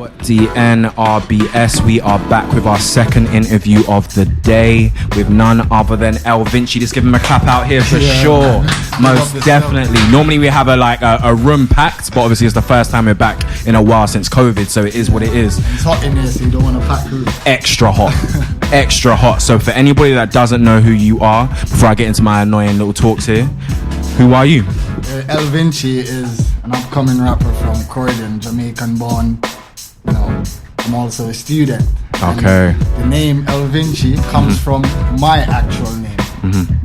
DNRBS, we are back with our second interview of the day with none other than Vinci. Just give him a clap out here for sure. Most definitely. Normally we have a room packed, but obviously it's the first time we're back in a while since COVID, so it is what it is. It's hot in here, so you don't want to pack room. Extra hot. Extra hot. So for anybody that doesn't know who you are, before I get into my annoying little talks here, who are you? Vinci is an upcoming rapper from Croydon, Jamaican born. You know, I'm also a student. Okay. And the name Vinci comes from my actual name,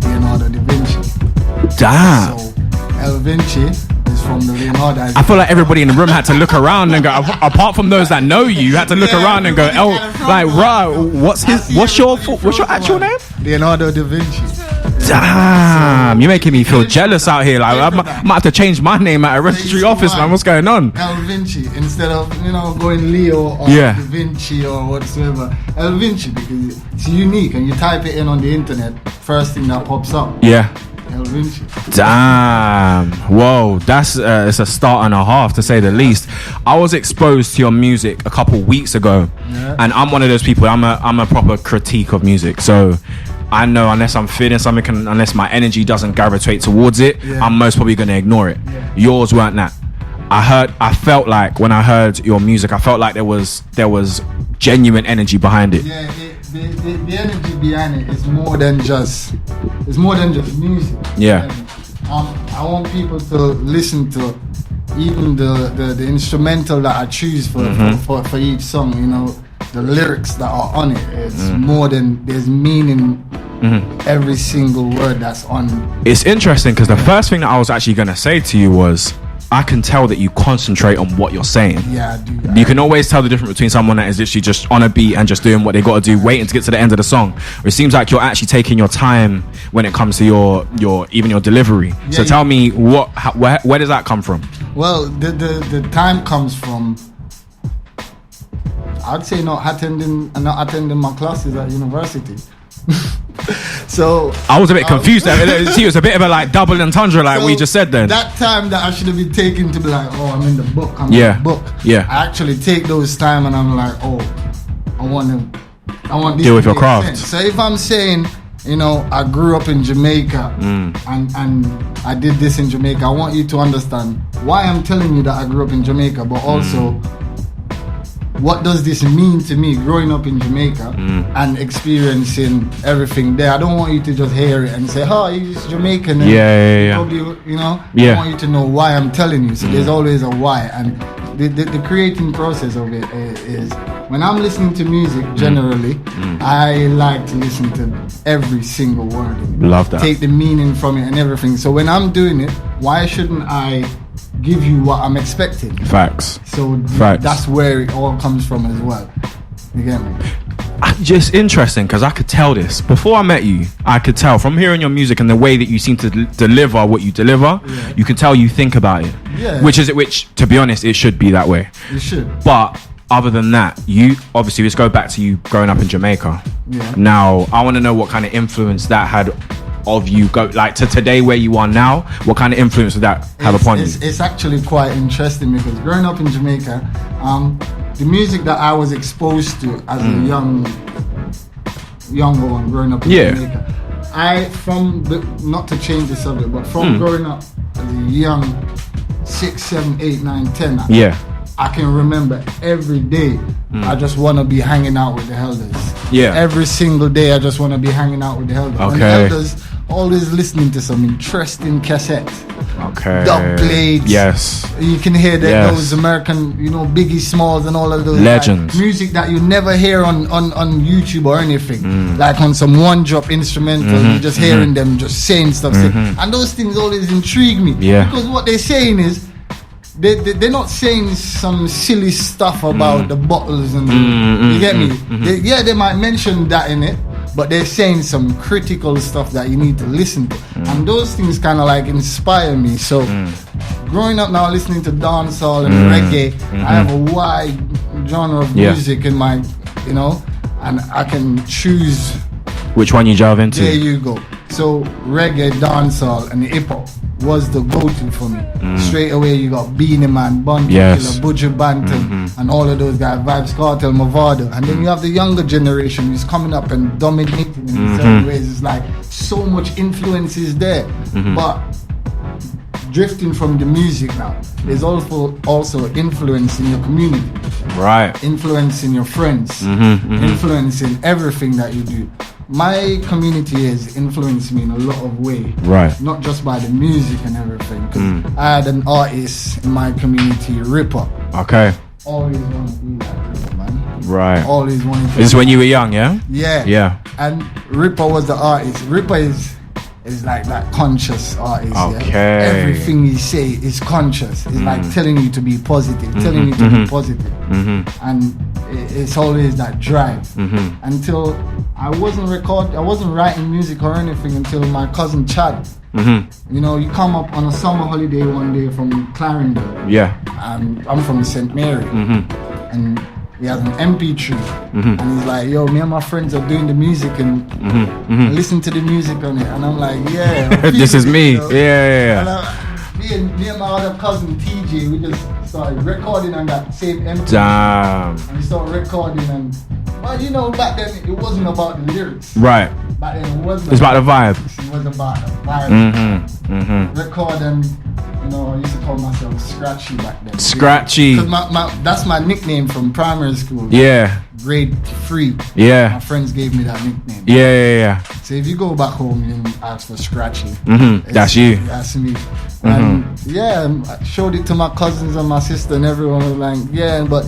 Leonardo da Vinci. Damn. So Vinci is from the Leonardo. I feel like everybody in the room had to look around and go. Apart from those that know you, had to look around and go, what's your actual name? Leonardo da Vinci. Damn, you're making me feel jealous out here. Like I might have to change my name at a registry office, man. What's going on? Vinci instead of going Leo or Da Vinci or whatsoever. Vinci, because it's unique, and you type it in on the internet, first thing that pops up. Yeah. Vinci. Damn. Whoa, that's it's a start and a half, to say the least. I was exposed to your music a couple weeks ago, and I'm one of those people. I'm a proper critique of music, so I know unless I'm feeling something, unless my energy doesn't gravitate towards it, I'm most probably going to ignore it. Yours weren't that. I felt like when I heard your music, I felt like there was genuine energy behind it. Yeah, the energy behind it is more than just music. Yeah. I want people to listen to even the instrumental that I choose for each song. The lyrics that are on it, it's more than there's meaning every single word that's on. It's interesting because the first thing that I was actually going to say to you was, I can tell that you concentrate on what you're saying. Yeah, I do. You can always tell the difference between someone that is literally just on a beat and just doing what they got to do, waiting to get to the end of the song. It seems like you're actually taking your time when it comes to your delivery. So tell me, where does that come from? Well, the time comes from, I'd say not attending my classes at university. So I was a bit confused there. See, it was a bit of a double entendre, we just said then. That time that I should have been taking to be like, I'm in the book. I'm in the book. Yeah. I actually take those time and I'm like, I want this deal with to your craft. Sense. So if I'm saying, I grew up in Jamaica and I did this in Jamaica, I want you to understand why I'm telling you that I grew up in Jamaica, but also what does this mean to me growing up in Jamaica and experiencing everything there. I don't want you to just hear it and say, he's Jamaican. And probably, I want you to know why I'm telling you. So there's always a why. And the creating process of it is when I'm listening to music, generally, I like to listen to every single word. Love that. Take the meaning from it and everything. So when I'm doing it, why shouldn't I give you what I'm expecting? Facts. So that's where it all comes from as well. You get me? Just interesting, because I could tell this before I met you. I could tell from hearing your music and the way that you seem to deliver what you deliver. You can tell you think about it. Yeah. Which to be honest, it should be that way. It should. But other than that, you obviously, let's go back to you growing up in Jamaica. Yeah. Now I want to know what kind of influence that had of you go to today where you are now. What kind of influence did that have upon you? It's actually quite interesting, because growing up in Jamaica, the music that I was exposed to as a younger one growing up in Jamaica, not to change the subject, but from growing up as a young 6, 7, 8, 9, 10, I can remember every day I just want to be hanging out with the elders. Yeah. Every single day I just want to be hanging out with the elders. Okay. And the elders always listening to some interesting cassettes. Okay. Dub plates. Yes. You can hear those American, Biggie Smalls and all of those legends. Music that you never hear on YouTube or anything. Like on some one-drop instrumental, you're just hearing them just saying stuff. And those things always intrigue me. Yeah. Because what they're saying is, they're not saying some silly stuff about the bottles and you get me? They might mention that in it, but they're saying some critical stuff that you need to listen to. And those things kind of inspire me. So growing up now listening to dancehall and reggae, I have a wide genre of music in my, and I can choose which one you delve into. There you go. So reggae, dancehall and hip hop. was the go-to for me. Straight away, you got Beanie Man, Bun Yes. Killer, Buju Banton, and all of those guys, Vibes Cartel, Mavado. And then you have the younger generation who's coming up and dominating in certain ways. It's like so much influence is there. But drifting from the music now, there's also influence in your community. Right. Influence in your friends. Influence in everything that you do. My community has influenced me in a lot of ways. Right. Not just by the music and everything. Because I had an artist in my community, Ripper. Okay. Always wanted to be like Ripper, man. Right. Always wanted to. This is when you were young, yeah? Yeah. Yeah. And Ripper was the artist. Ripper is like that conscious artist. Okay. Yeah? Everything he say is conscious. It's like telling you to be positive, telling you to be positive. And it's always that drive. Until I wasn't writing music or anything until my cousin Chad. You know, you come up on a summer holiday one day from Clarendon. Yeah. And I'm from St. Mary. And he has an MP3, and he's like, "Yo, me and my friends are doing the music and listen to the music on it." And I'm like, "Yeah, This is me." You know? Yeah. And me and my other cousin TJ, we just started recording on that same MP3. Damn. And we started recording, and well, you know, back then it wasn't about the lyrics. Right. Back then it wasn't. It's about the vibe. It was about the vibe. Record and. You know, I used to call myself Scratchy back then. Scratchy. Because that's my nickname from primary school. Yeah. Grade 3. Yeah. My friends gave me that nickname. Yeah. So if you go back home and ask for Scratchy, That's you. That's me. And yeah, I showed it to my cousins and my sister, and everyone was like, yeah, but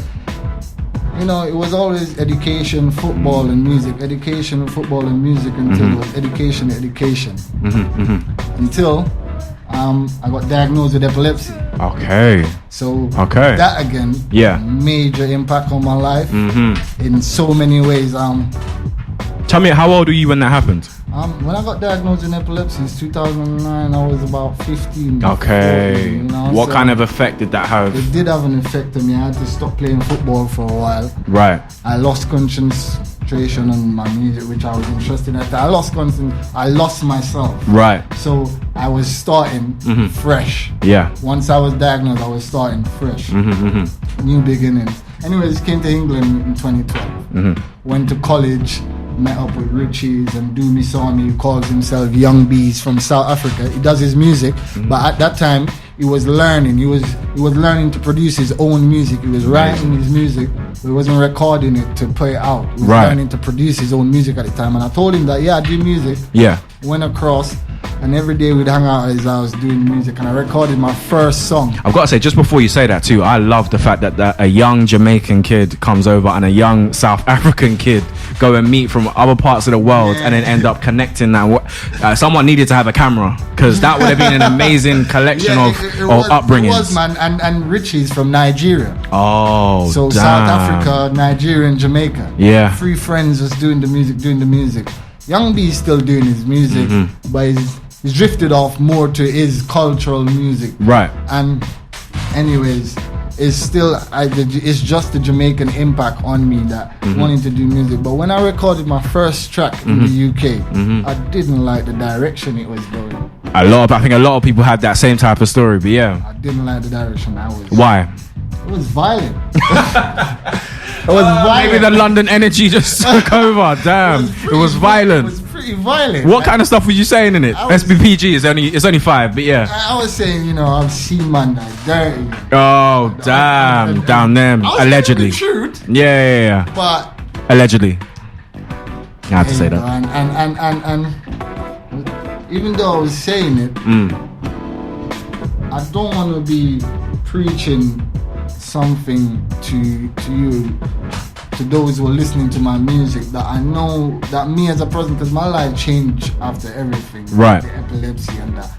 you know, it was always education, football, and music. Education, football, and music until it was education. Until I got diagnosed with epilepsy. Okay. So that again, major impact on my life in so many ways. Tell me, how old were you when that happened? When I got diagnosed with epilepsy, it's 2009. I was about 15. Okay. 14, you know? What So kind of effect did that have? it did have an effect on me. I had to stop playing football for a while. Right. I lost concentration on my music, which I was interested in. I lost myself. Right. So I was starting fresh. Yeah. Once I was diagnosed, I was starting fresh. New beginnings. Anyways, came to England in 2012. Went to college, met up with Richies and Doomy Sami, who calls himself Young Bees from South Africa. He does his music, but at that time he was learning. He was learning to produce his own music. He was writing his music, but he wasn't recording it to put it out. He was learning to produce his own music at the time. And I told him that I do music. Yeah. Went across. And every day we'd hang out at his house doing music, and I recorded my first song. I've got to say, just before you say that too, I love the fact that a young Jamaican kid comes over and a young South African kid go and meet from other parts of the world and then end up connecting that. Someone needed to have a camera, because that would have been an amazing collection of upbringings. It was, man, and Richie's from Nigeria. Oh, so damn. South Africa, Nigeria, and Jamaica. Yeah. 3 friends just doing the music. Young B is still doing his music, but he's drifted off more to his cultural music. Right. And anyways, it's just the Jamaican impact on me that wanting to do music. But when I recorded my first track in the UK, I didn't like the direction it was going. I think a lot of people had that same type of story, but yeah. I didn't like the direction I was. Why? It was violent. It was violent. Maybe the London energy just took over. Damn, it was violent. It was pretty violent. What kind of stuff were you saying in it? SBPG is only 5, but yeah. I was saying, I've seen man that dirty. Oh, damn, down them. Allegedly. The truth. Yeah. But allegedly. I have to say that. And even though I was saying it, I don't want to be preaching something to you, to those who are listening to my music, that I know that me as a person, because my life changed after everything, right? The epilepsy and that,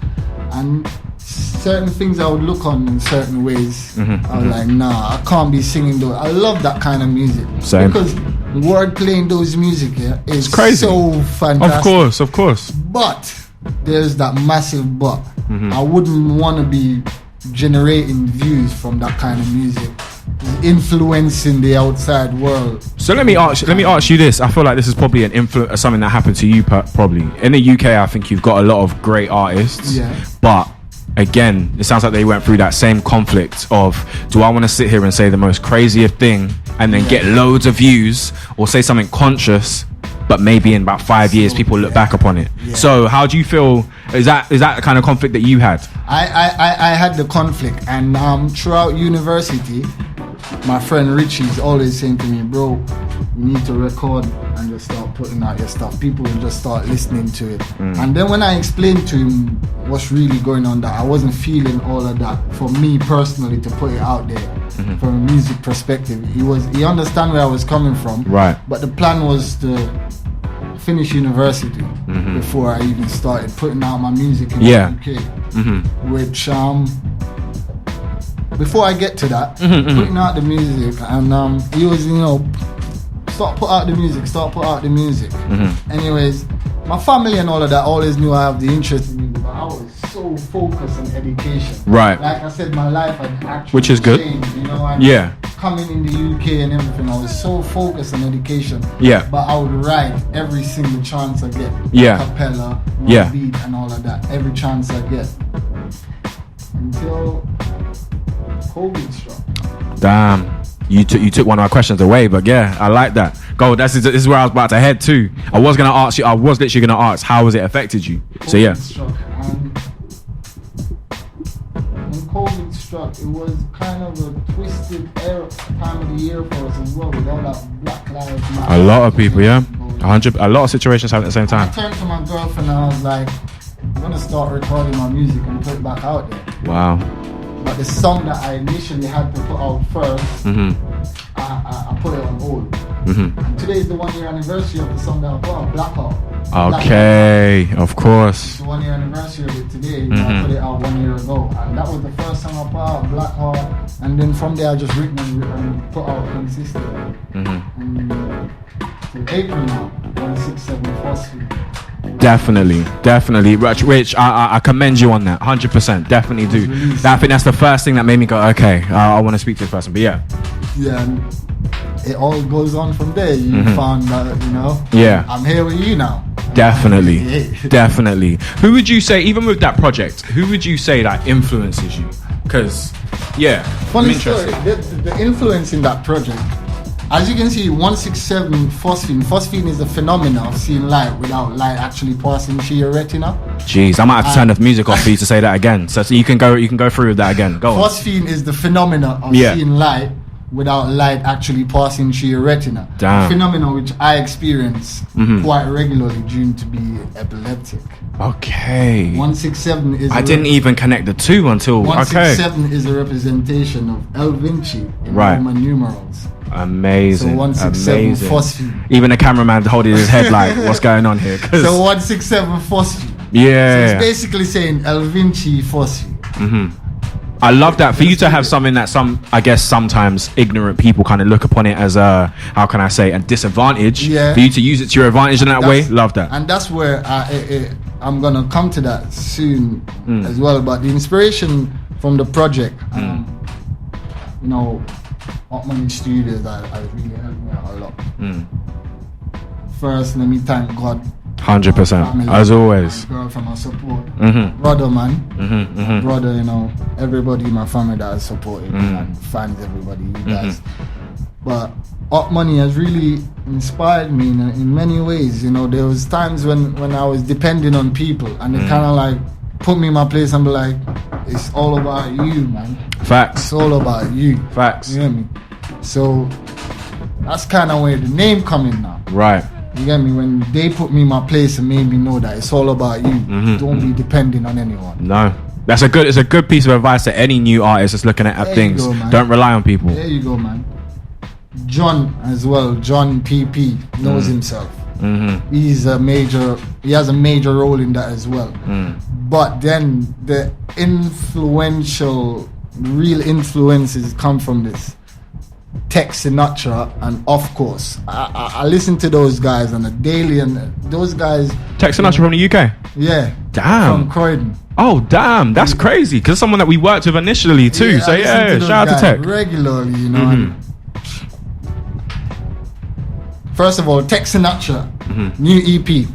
and certain things I would look on in certain ways. I was like, nah, I can't be singing those. I love that kind of music. Same. Because word playing those music is crazy. So fantastic. Of course. But there's that massive but. I wouldn't want to be generating views from that kind of music, influencing the outside world. So let me ask you this. I feel like this is probably something that happened to you probably. In the UK, I think you've got a lot of great artists, but again, it sounds like they went through that same conflict of, do I want to sit here and say the most craziest thing and then get loads of views, or say something conscious, but maybe in about 5 years people look back upon it? So how do you feel? Is that the kind of conflict that you had? I had the conflict, and throughout university, my friend Richie's always saying to me, bro, you need to record and just start putting out your stuff. People will just start listening to it. And then when I explained to him what's really going on, that I wasn't feeling all of that for me personally to put it out there from a music perspective, he understand where I was coming from. Right. But the plan was to finish university before I even started putting out my music in the UK. Which before I get to that, putting out the music, and he was, start put out the music. Anyways, my family and all of that always knew I have the interest in music, but I was so focused on education. Right. Like I said, my life had actually Which is good. changed, and coming in the UK and everything, I was so focused on education. Yeah. But I would write every single chance I get. Yeah. Cappella, beat and all of that. Every chance I get. Until COVID struck. Damn. You took one of our questions away, but yeah, I like that. Go. This is where I was about to head to. I was literally gonna ask, how has it affected you? So yeah. Struck, and when COVID struck, it was kind of a twisted time of the year for us as well, with all that Black Lives Matter. A lot of people, a lot of situations happening at the same time. I turned to my girlfriend and I was like, I'm gonna start recording my music and put it back out there. Wow. But the song that I initially had to put out first, I put it on hold. And today is the 1 year anniversary of the song that I put out, Black Heart. Okay, of course. It's the 1 year anniversary of it today. I put it out 1 year ago, and that was the first song I put out, Black Heart. And then from there, I just written and put out consistently. And so April now, 167 Phosphine. Definitely, Rich. I commend you on that, 100%. Definitely do. I think that's the first thing that made me go, okay, I want to speak to this person. But yeah, and it all goes on from there. You found that, I'm here with you now. Definitely. Who would you say, even with that project, who would you say that influences you? Because funny story, the influence in that project, as you can see, 167 phosphine is a phenomenon of seeing light without light actually passing through your retina. Jeez, I might have to turn the music off for you to say that again. So you can go through with that again. Go on. Phosphine is the phenomenon of seeing light without light actually passing through your retina. Damn. A phenomenon which I experience quite regularly due to be epileptic. Okay. 167 is. I didn't even connect the two until. 167 is a representation of Lvincix in Roman numerals. Amazing. So 167 phosphine. Even the cameraman holding his head like, what's going on here? So 167 phosphine. Yeah. So it's basically saying Lvincix phosphine. I love that. For you to have something that sometimes ignorant people kind of look upon it as a, how can I say, a disadvantage. Yeah. For you to use it to your advantage in that way, love that. And that's where I'm gonna come to that soon as well. But the inspiration from the project, Upbringing Studios, I really helped me out a lot. First, let me thank God. 100%. As always. My girl for my support. Brother, man. Brother, everybody in my family that has supported me and fans, everybody, you guys. But Up Money has really inspired me in many ways. There was times when I was depending on people, and they kind of like put me in my place and be like, it's all about you, man. Facts. It's all about you. Facts. You get me? So that's kind of where the name come in now. Right. You get me? When they put me in my place and made me know that it's all about you. Don't be depending on anyone. No. It's a good piece of advice to any new artist that's looking at things. Don't rely on people. There you go, man. John as well. John PP knows himself. He has a major role in that as well. But then the real influences come from this. Tech Sinatra and Of Course. I listen to those guys on a daily, and those guys. Tech Sinatra from the UK? Yeah. Damn. From Croydon. Oh, damn. That's crazy. Because someone that we worked with initially too. Shout out to Tech. Regularly, and first of all, Tech Sinatra, new EP,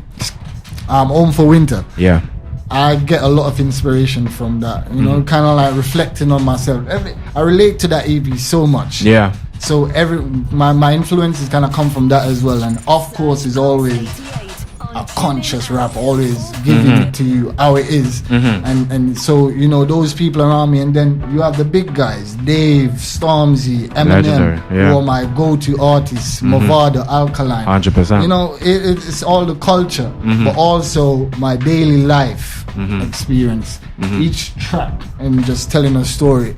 Home for Winter. Yeah. I get a lot of inspiration from that. You know, kind of like reflecting on myself. I relate to that EP so much. Yeah. So my influences kind of come from that as well. And of course, is always a conscious rap, always giving it to you how it is. And so, you know, those people around me, and then you have the big guys, Dave, Stormzy, Eminem, who are my go-to artists, Movado, Alkaline. 100%. You know, it's all the culture, but also my daily life experience. Each track and just telling a story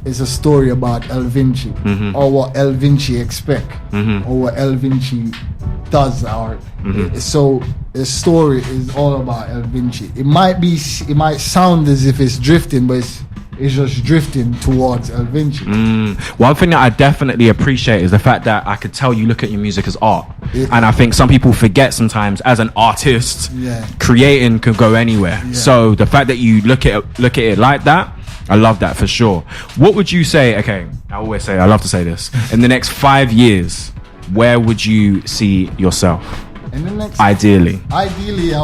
is a story about El Vinci, or what El Vinci expect, or what El Vinci does. So the story is all about El Vinci. It might sound as if it's drifting, but it's just drifting towards El Vinci. One thing that I definitely appreciate is the fact that I could tell you look at your music as art. And I think some people forget sometimes, as an artist, creating could go anywhere. So the fact that you look at it like that, I love that for sure. What would you say, okay, I always say, I love to say this, in the next 5 years, where would you see yourself? In the next, ideally, I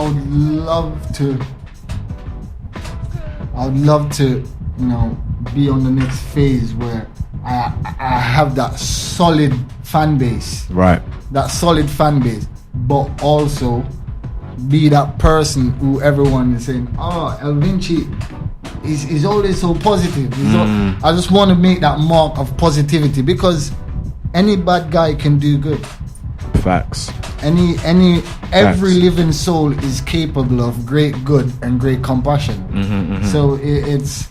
would love to, you know, be on the next phase where I have that solid fan base. Right. That solid fan base, but also be that person who everyone is saying, oh, El Vinci is always so positive. I just want to make that mark of positivity, because any bad guy can do good. Facts. Every living soul is capable of great good and great compassion. So it's,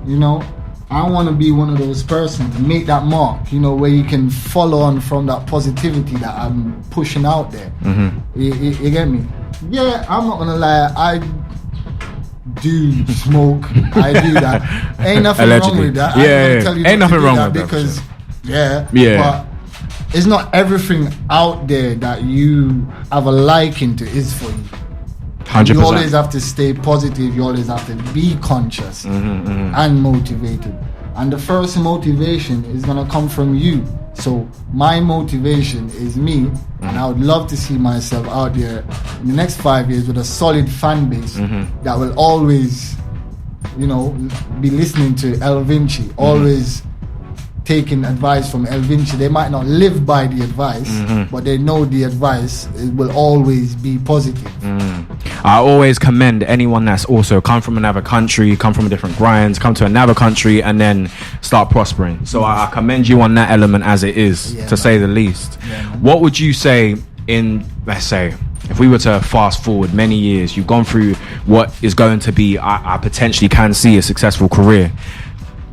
you know, I want to be one of those persons to make that mark, you know, where you can follow on from that positivity that I'm pushing out there. You get me? Yeah, I'm not gonna lie, I do smoke, I do that. Ain't nothing wrong with that. Ain't nothing wrong with that, because but it's not everything out there that you have a liking to is for you. 100%. You always have to stay positive. You always have to be conscious and motivated. And the first motivation is gonna come from you. So my motivation is me, and I would love to see myself out there in the next 5 years with a solid fan base that will always, you know, be listening to El Vinci, always taking advice from El Vinci. They might not live by the advice, but they know the advice will always be positive. I always commend anyone that's also come from another country, come from a different grind, come to another country and then start prospering. So I commend you on that element as it is, to say the least. What would you say in, let's say, if we were to fast forward many years, you've gone through what is going to be, I potentially can see a successful career.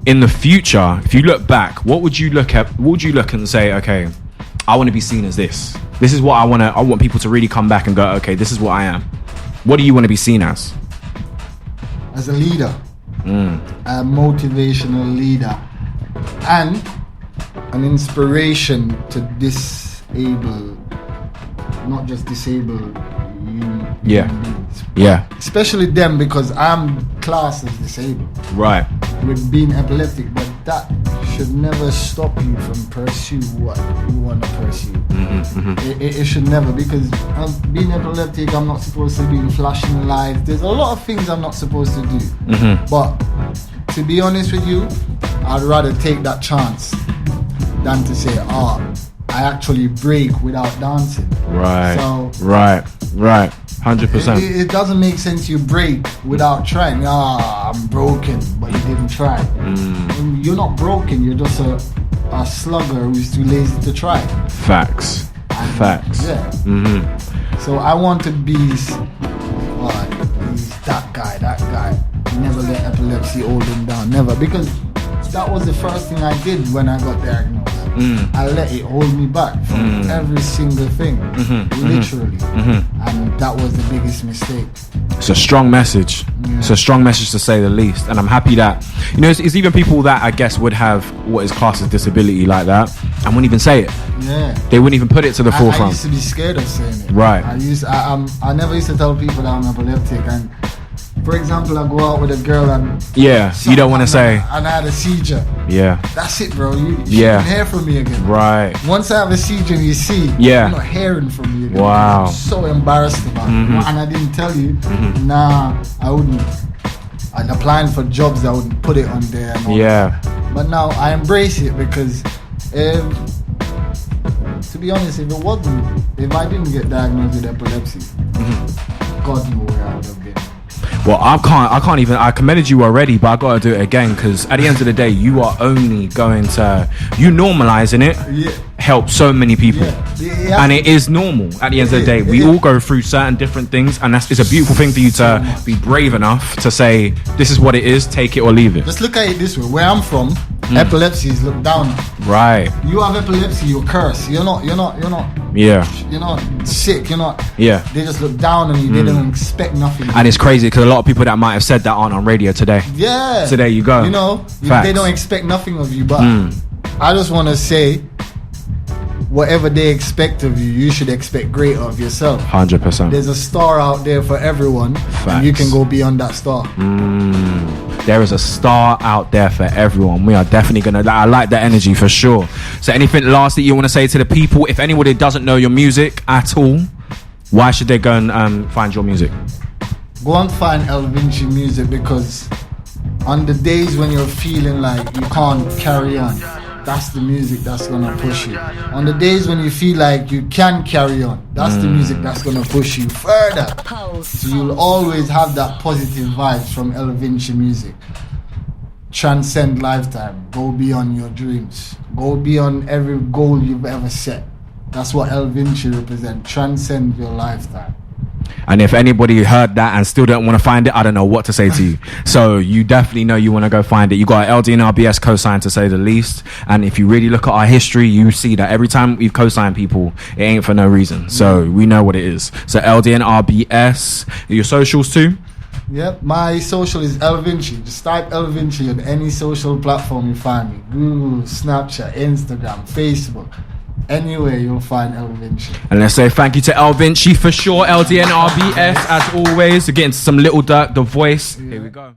In the future, if you look back, what would you look at? What would you look and say, okay, I want to be seen as this. This is what I want to. I want people to really come back and go, okay, this is what I am. What do you want to be seen as? As a leader, a motivational leader, and an inspiration to disable, not just disable. Especially them, because I'm classed as disabled. Right. With being epileptic, but that should never stop you from pursue what you want to pursue. It should never, because being epileptic, I'm not supposed to be flashing lights. There's a lot of things I'm not supposed to do. But to be honest with you, I'd rather take that chance than to say, I actually break without dancing. Right. So right. 100%. It doesn't make sense you break without trying. I'm broken, but you didn't try. You're not broken. You're just a slugger who's too lazy to try. Facts. Yeah. So I want to be that guy. Never let epilepsy hold him down. Never, because that was the first thing I did when I got diagnosed. I let it hold me back from every single thing, literally. And that was the biggest mistake. It's a strong message. It's a strong message, to say the least. And I'm happy that, you know, it's even people that I guess would have what is classed as disability like that and wouldn't even say it. Yeah. They wouldn't even put it to the forefront. I used to be scared of saying it. Right. I never used to tell people that I'm epileptic, and For example, I go out with a girl and Yeah, you don't want to say. And I had a seizure. Yeah. That's it, bro. You shouldn't hear from me again. Right. Once I have a seizure and you see, Yeah. you're not hearing from me again. Wow. I'm so embarrassed about it. And I didn't tell you. Nah, I wouldn't. I'm applying for jobs, I would put it on there. And all that. But now I embrace it because, to be honest, if I didn't get diagnosed with epilepsy, God knows where I would have been. Well, I commended you already, but I gotta do it again because at the end of the day, you are only going to, you normalizing it help so many people. And it is normal at the end of the day. We all go through certain different things, and it's a beautiful thing for you to be brave enough to say, this is what it is, take it or leave it. Just look at it this way. Where I'm from, epilepsy is looked down on. Right. You have epilepsy, you're cursed. You're not sick, you're not. Yeah. They just look down on you. They don't expect nothing. And it's crazy because a lot of people that might have said that aren't on radio today. Yeah. So there you go. You know, they don't expect nothing of you. But I just want to say, whatever they expect of you, you should expect greater of yourself. 100%. There's a star out there for everyone. And you can go beyond that star. There is a star out there for everyone. We are definitely gonna. I like that energy for sure. So anything last that you want to say to the people? If anybody doesn't know your music at all, why should they go and find your music? Go and find Vinci music, because on the days when you're feeling like you can't carry on, that's the music that's gonna push you. On the days when you feel like you can carry on, that's the music that's gonna push you further. So you'll always have that positive vibes from Vinci music. Transcend lifetime. Go beyond your dreams. Go beyond every goal you've ever set. That's what Vinci represents. Transcend your lifetime. And if anybody heard that and still don't want to find it, I don't know what to say to you. So you definitely know you want to go find it. You got LD and RBS co-signed, to say the least. And if you really look at our history, you see that every time we've co-signed people, it ain't for no reason. So we know what it is. So LD and RBS, your socials too? Yep, my social is Vinci. Just type Vinci on any social platform you find me. Google, Snapchat, Instagram, Facebook. Anywhere you'll find Vinci. And let's say thank you to Vinci for sure. LD and RBS, as always. Again, some Little Dirk, The Voice. Here we go.